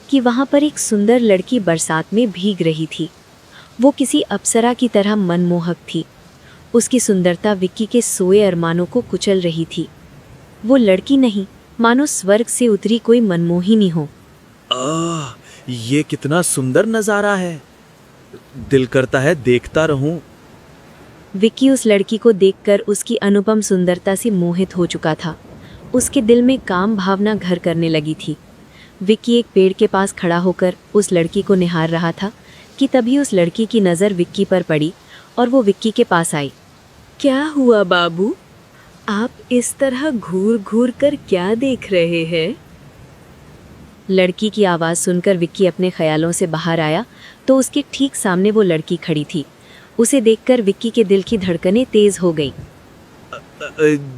कि वहां पर एक सुंदर लड़की बरसात में भीग रही थी। वो किसी अप्सरा की तरह मनमोहक थी। उसकी सुंदरता विक्की के सोए अरमानों को कुचल रही थी। वो लड़की नहीं, मानो स्वर्ग से उतरी कोई मनमोहिनी हो। ये कितना सुंदर नजारा है, दिल करता है देखता रहूं। विक्की उस लड़की को देखकर उसकी अनुपम सुंदरता से मोहित हो चुका था। उसके दिल में काम भावना घर करने लगी थी। विक्की एक पेड़ के पास खड़ा होकर उस लड़की को निहार रहा था कि तभी उस लड़की की नज़र विक्की पर पड़ी और वो विक्की के पास आई। क्या हुआ बाबू, आप इस तरह घूर घूर कर क्या देख रहे हैं? लड़की की आवाज़ सुनकर विक्की अपने ख्यालों से बाहर आया तो उसके ठीक सामने वो लड़की खड़ी थी। उसे देखकर विक्की के दिल की धड़कनें तेज हो गई।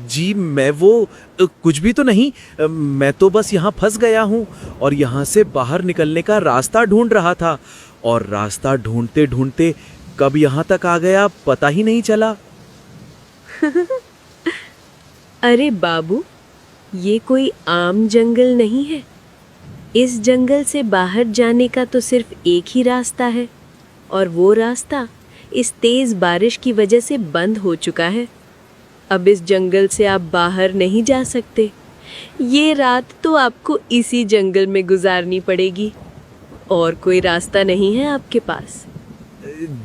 जी मैं वो कुछ भी तो नहीं, मैं तो बस यहाँ फंस गया हूँ और यहाँ से बाहर निकलने का रास्ता ढूंढ रहा था, और रास्ता ढूंढते ढूंढते कब यहाँ तक आ गया पता ही नहीं चला। अरे बाबू, ये कोई आम जंगल नहीं है। इस जंगल से बाहर जाने का तो सिर्फ एक ही रास्ता है, और वो रास्ता इस तेज बारिश की वजह से बंद हो चुका है। अब इस जंगल से आप बाहर नहीं जा सकते। ये रात तो आपको इसी जंगल में गुजारनी पड़ेगी, और कोई रास्ता नहीं है आपके पास।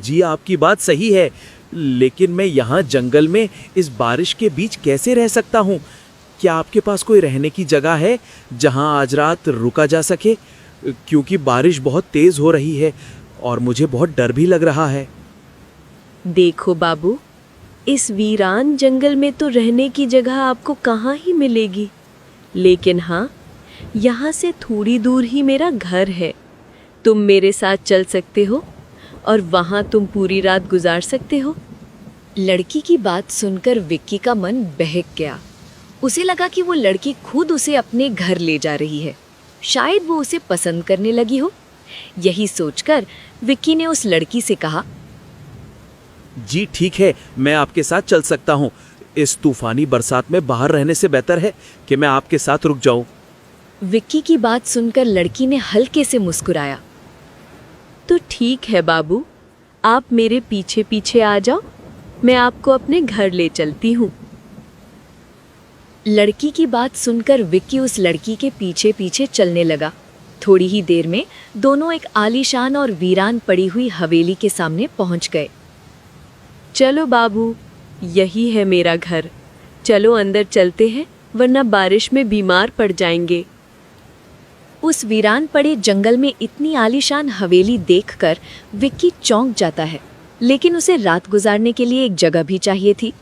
जी आपकी बात सही है, लेकिन मैं यहाँ जंगल में इस बारिश के बीच कैसे रह सकता हूँ? क्या आपके पास कोई रहने की जगह है जहाँ आज रात रुका जा सके? क्योंकि बारिश बहुत तेज हो रही है और मुझे बहुत डर भी लग रहा है। देखो बाबू, इस वीरान जंगल में तो रहने की जगह आपको कहाँ ही मिलेगी, लेकिन हाँ, यहाँ से थोड़ी दूर ही मेरा घर है। तुम मेरे साथ चल सकते हो और वहाँ तुम पूरी रात गुजार सकते हो। लड़की की बात सुनकर विक्की का मन बहक गया। उसे लगा कि वो लड़की खुद उसे अपने घर ले जा रही है। शायद वो उसे पसंद करने लगी हो। यही सोचकर विक्की ने उस लड़की से कहा, जी ठीक है, मैं आपके साथ चल सकता हूँ। इस तूफानी बरसात में बाहर रहने से बेहतर है कि मैं आपके साथ रुक जाऊं। विक्की की बात सुनकर लड़की ने हल्के से मुस्कुराया। तो ठीक है बाबू, आप मेरे पीछे पीछे आ जाओ, मैं आपको अपने घर ले चलती हूँ। लड़की की बात सुनकर विक्की उस लड़की के पीछे पीछे चलने लगा। थोड़ी ही देर में दोनों एक आलीशान और वीरान पड़ी हुई हवेली के सामने पहुंच गए। चलो बाबू, यही है मेरा घर। चलो अंदर चलते हैं, वरना बारिश में बीमार पड़ जाएंगे। उस वीरान पड़े जंगल में इतनी आलीशान हवेली देखकर विक्की चौंक जाता है, लेकिन उसे रात गुजारने के लिए एक जगह भी चाहिए थी,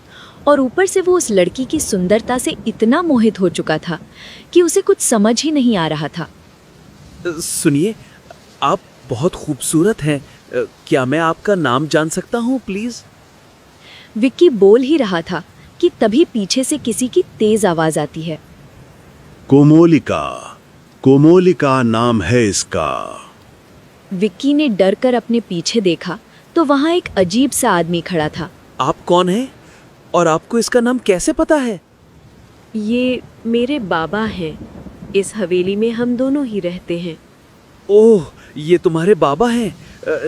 और ऊपर से वो उस लड़की की सुंदरता से इतना मोहित हो चुका था कि उसे कुछ समझ ही नहीं आ रहा था। सुनिए, आप बहुत खूबसूरत हैं। क्या मैं आपका नाम जान सकता हूँ प्लीज? विक्की बोल ही रहा था कि तभी पीछे से किसी की तेज आवाज आती है। कोमोलिका, कोमोलिका नाम है इसका। विक्की ने डर कर अपने पीछे देखा तो वहां एक अजीब सा आदमी खड़ा था। आप कौन हैं और आपको इसका नाम कैसे पता है? ये मेरे बाबा हैं। इस हवेली में हम दोनों ही रहते हैं। ओह, ये तुम्हारे बाबा हैं।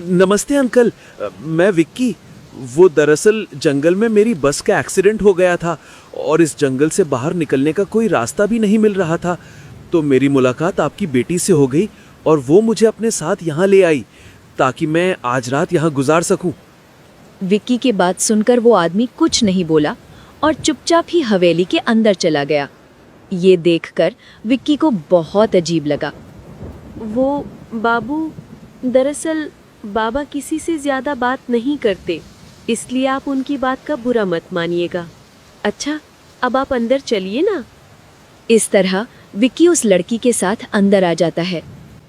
नमस्ते अंकल, मैं विक्की। वो दरअसल जंगल में मेरी बस का एक्सीडेंट हो गया था और इस जंगल से बाहर निकलने का कोई रास्ता भी नहीं मिल रहा था, तो मेरी मुलाकात आपकी बेटी से हो गई और वो मुझे अपने साथ यहाँ ले आई ताकि मैं आज रात यहाँ गुजार सकूं। विक्की की बात सुनकर वो आदमी कुछ नहीं बोला और चुपचाप ही हवेली के अंदर चला गया। ये देखकर विक्की को बहुत अजीब लगा। वो बाबू, दरअसल बाबा किसी से ज्यादा बात नहीं करते, इसलिए आप उनकी बात का बुरा मत मानिएगा। अच्छा, अब आप अंदर चलिए ना। इस तरह विक्की उस लड़की के साथ अंदर आ जाता है।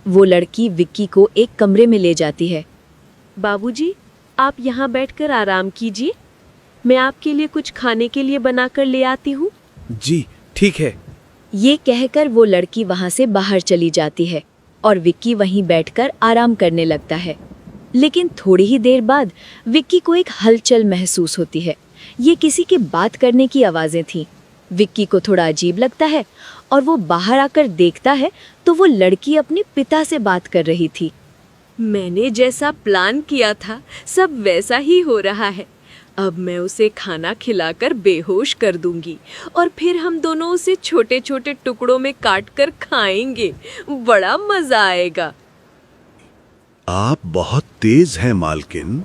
वो लड़की विक्की को एक कमरे में ले जाती है। बाबूजी, आप यहाँ बैठकर आराम कीजिए, मैं आपके लिए कुछ खाने के लिए बनाकर ले आती हूँ। जी ठीक है। ये कहकर वो लड़की वहाँ से बाहर चली जाती है और विक्की वहीं बैठकर आराम करने लगता है। लेकिन थोड़ी ही देर बाद विक्की को एक हलचल महसूस होती है। ये किसी के बात करने की आवाज़ें थीं। विक्की को थोड़ा अजीब लगता है और वो बाहर आकर देखता है तो वो लड़की अपने पिता से बात कर रही थी। मैंने जैसा प्लान किया था सब वैसा ही हो रहा है। अब मैं उसे खाना खिलाकर बेहोश कर दूंगी और फिर हम दोनों उसे छोटे छोटे टुकड़ों में काट कर खाएंगे। बड़ा मजा आएगा। आप बहुत तेज हैं मालकिन।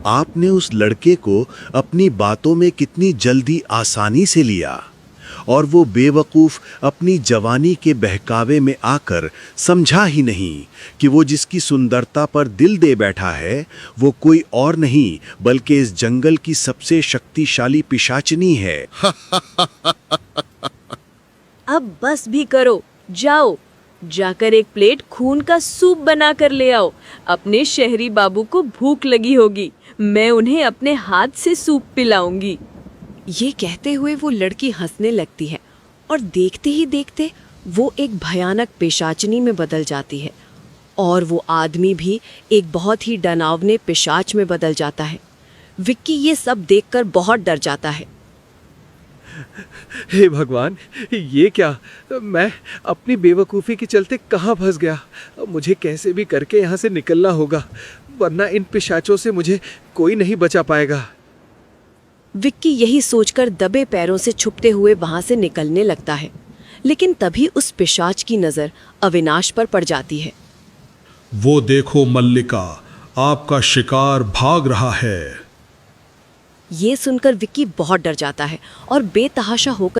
आपने उस लड़के को अपनी बातों में कितनी जल्दी आसानी से लिया, और वो बेवकूफ अपनी जवानी के बहकावे में आकर समझा ही नहीं कि वो जिसकी सुंदरता पर दिल दे बैठा है वो कोई और नहीं बल्कि इस जंगल की सबसे शक्तिशाली पिशाचिनी है। अब बस भी करो, जाओ जाकर एक प्लेट खून का सूप बना कर ले आओ। अपने शहरी बाबू को भूख लगी होगी, मैं उन्हें अपने हाथ से सूप पिलाऊंगी। ये कहते हुए वो लड़की हंसने लगती है और देखते ही देखते वो एक भयानक पिशाचनी में बदल जाती है और वो आदमी भी एक बहुत ही डरावने पिशाच में बदल जाता है। विक्की ये सब देखकर बहुत डर जाता है। हे भगवान, ये क्या? मैं अपनी बेवकूफ़ी के चलते कहाँ फंस गया? मुझे कैसे भी करके यहाँ से निकलना होगा, वरना इन पिशाचों से मुझे कोई नहीं बचा पाएगा। विक्की यही सोचकर दबे पैरों से छुपते हुए वहां से निकलने लगता है, लेकिन तभी उस पिशाच की नज़र अविनाश पर पड़ जाती है। वो देखो मल्लिका, आपका शिकार भाग रहा है। ये सुनकर विक्की बहुत डर जाता है और बेतहाशा होकर